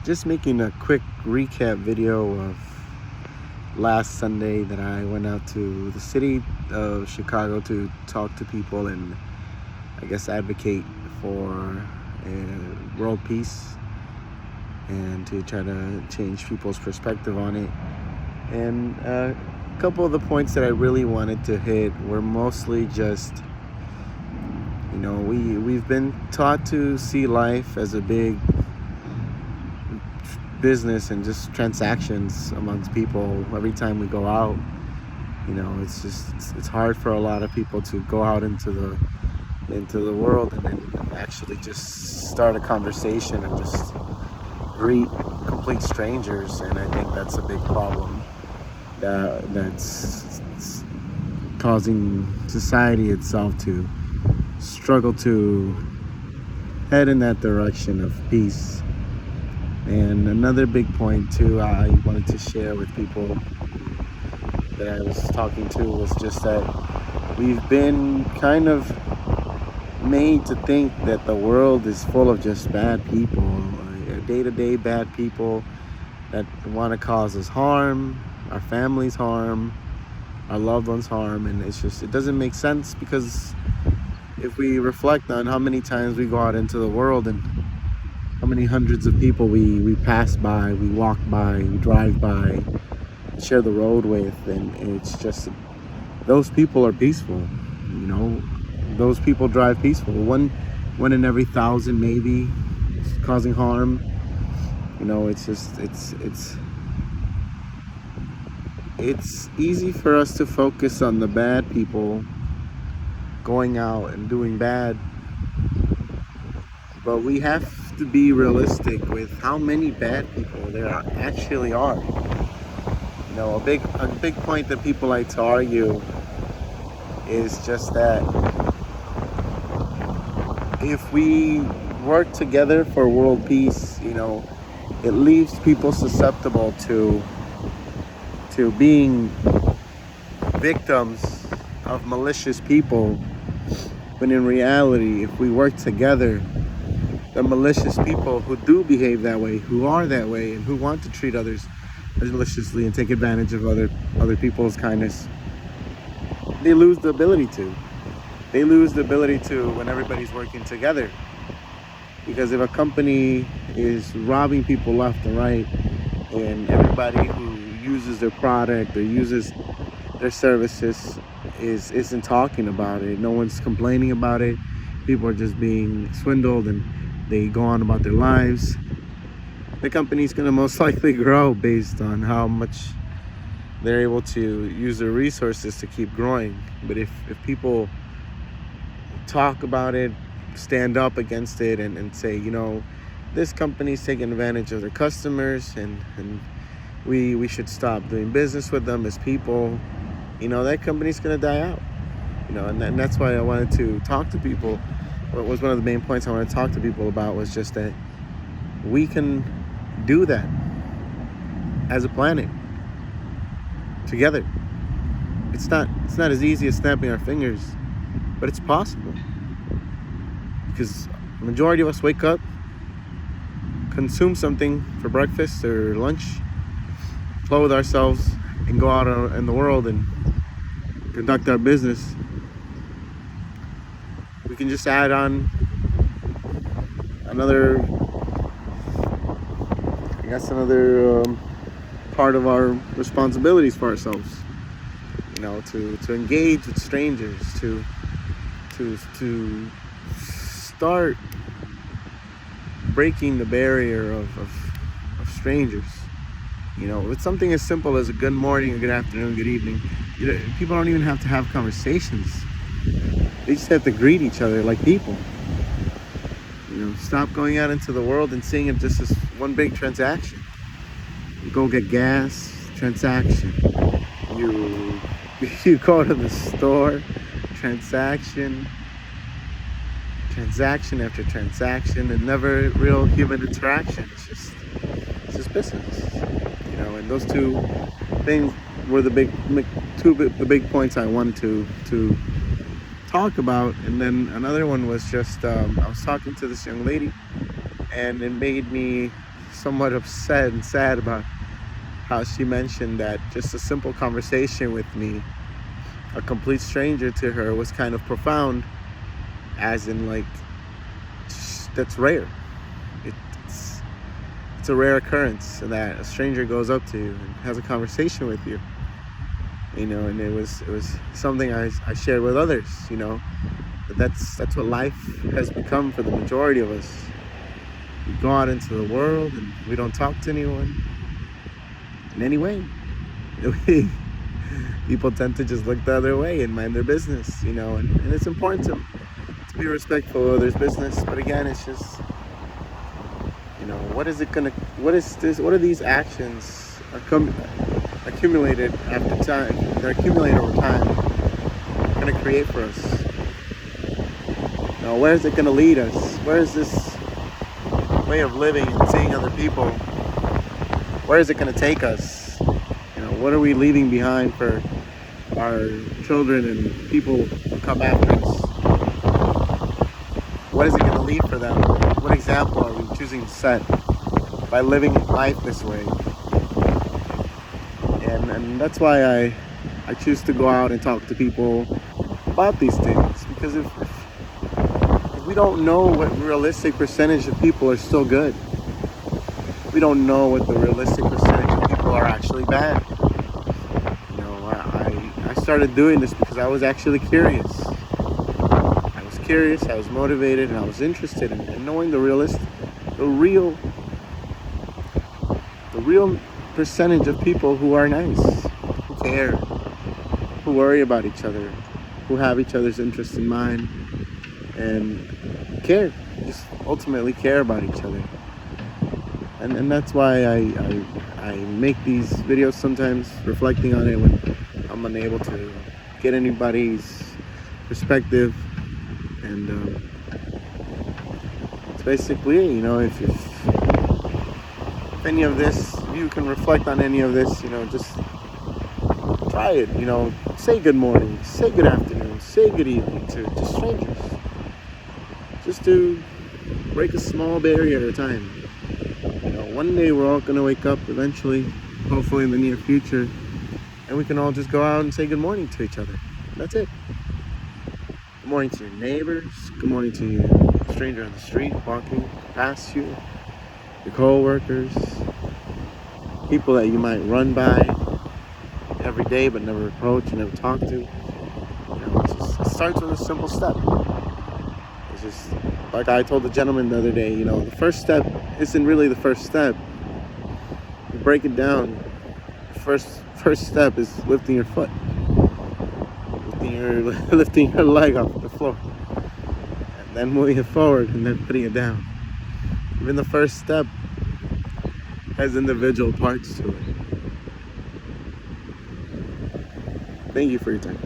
Just making a quick recap video of last Sunday that I went out to the city of Chicago to talk to people and I guess advocate for world peace and to try to change people's perspective on it. And a couple of the points that I really wanted to hit were mostly just, we've been taught to see life as a big business and just transactions amongst people every time we go out. It's hard for a lot of people to go out into the world and then actually just start a conversation and just greet complete strangers. And I think that's a big problem that's causing society itself to struggle to head in that direction of peace. And another big point too I wanted to share with people that I was talking to was just that we've been kind of made to think that the world is full of just bad people, day-to-day bad people that want to cause us harm, our families harm, our loved ones harm. And it doesn't make sense, because if we reflect on how many times we go out into the world and how many hundreds of people we pass by, we walk by, we drive by, share the road with, and it's just, those people are peaceful. Those people drive peaceful. One in every 1,000 maybe causing harm. It's easy for us to focus on the bad people going out and doing bad, but we have to be realistic with how many bad people there actually are. A big point that people like to argue is just that if we work together for world peace, it leaves people susceptible to being victims of malicious people, when in reality, if we work together, the malicious people who do behave that way, who are that way, and who want to treat others maliciously and take advantage of other people's kindness, they lose the ability to. They lose the ability to when everybody's working together. Because if a company is robbing people left and right, and everybody who uses their product or uses their services isn't talking about it, no one's complaining about it, people are just being swindled and they go on about their lives, the company's going to most likely grow based on how much they're able to use their resources to keep growing. But if people talk about it, stand up against it, and say, this company's taking advantage of their customers, and we should stop doing business with them as people, that company's going to die out. And that's why I wanted to talk to people. What was one of the main points I wanted to talk to people about was just that we can do that as a planet together. It's not as easy as snapping our fingers, but it's possible, because the majority of us wake up, consume something for breakfast or lunch, clothe ourselves, and go out in the world and conduct our business. We can just add on another part of our responsibilities for ourselves, to engage with strangers, to start breaking the barrier of strangers. With something as simple as a good morning, a good afternoon, good evening. People don't even have to have conversations. They just have to greet each other like people. Stop going out into the world and seeing it just as one big transaction. You go get gas, transaction. You go to the store, transaction after transaction, and never real human interaction. It's just business. And those two things were the big points I wanted to talk about. And then another one was just I was talking to this young lady, and it made me somewhat upset and sad about how she mentioned that just a simple conversation with me, a complete stranger to her, was kind of profound, as in like that's rare. It's it's a rare occurrence that a stranger goes up to you and has a conversation with you. And it was something I shared with others. But that's what life has become for the majority of us. We go out into the world and we don't talk to anyone in any way. People tend to just look the other way and mind their business, and it's important to be respectful of others' business. But again, it's just, what is this, what are these actions accumulated after time, they're accumulated over time, going to create for us? Where is it going to lead us? Where is this way of living and seeing other people, where is it going to take us? What are we leaving behind for our children and people who come after us? What is it going to lead for them? What example are we choosing to set by living life this way? And that's why I choose to go out and talk to people about these things, because if we don't know what realistic percentage of people are still good, we don't know what the realistic percentage of people are actually bad. I started doing this because I was actually curious. I was curious, I was motivated, and I was interested in knowing the real percentage of people who are nice, who care, who worry about each other, who have each other's interests in mind, and just ultimately care about each other. And that's why I make these videos sometimes, reflecting on it when I'm unable to get anybody's perspective. And it's basically, if any of this, if you can reflect on any of this, just try it. Say good morning, say good afternoon, say good evening to strangers. Just to break a small barrier at a time. One day we're all going to wake up eventually, hopefully in the near future, and we can all just go out and say good morning to each other. That's it. Good morning to your neighbors. Good morning to your stranger on the street walking past you, your co-workers, people that you might run by every day but never approach and never talk to. It starts with a simple step. It's just like I told the gentleman the other day, the first step isn't really the first step. You break it down. The first step is lifting your foot, lifting your leg off the floor, and then moving it forward, and then putting it down. Even the first step has individual parts to it. Thank you for your time.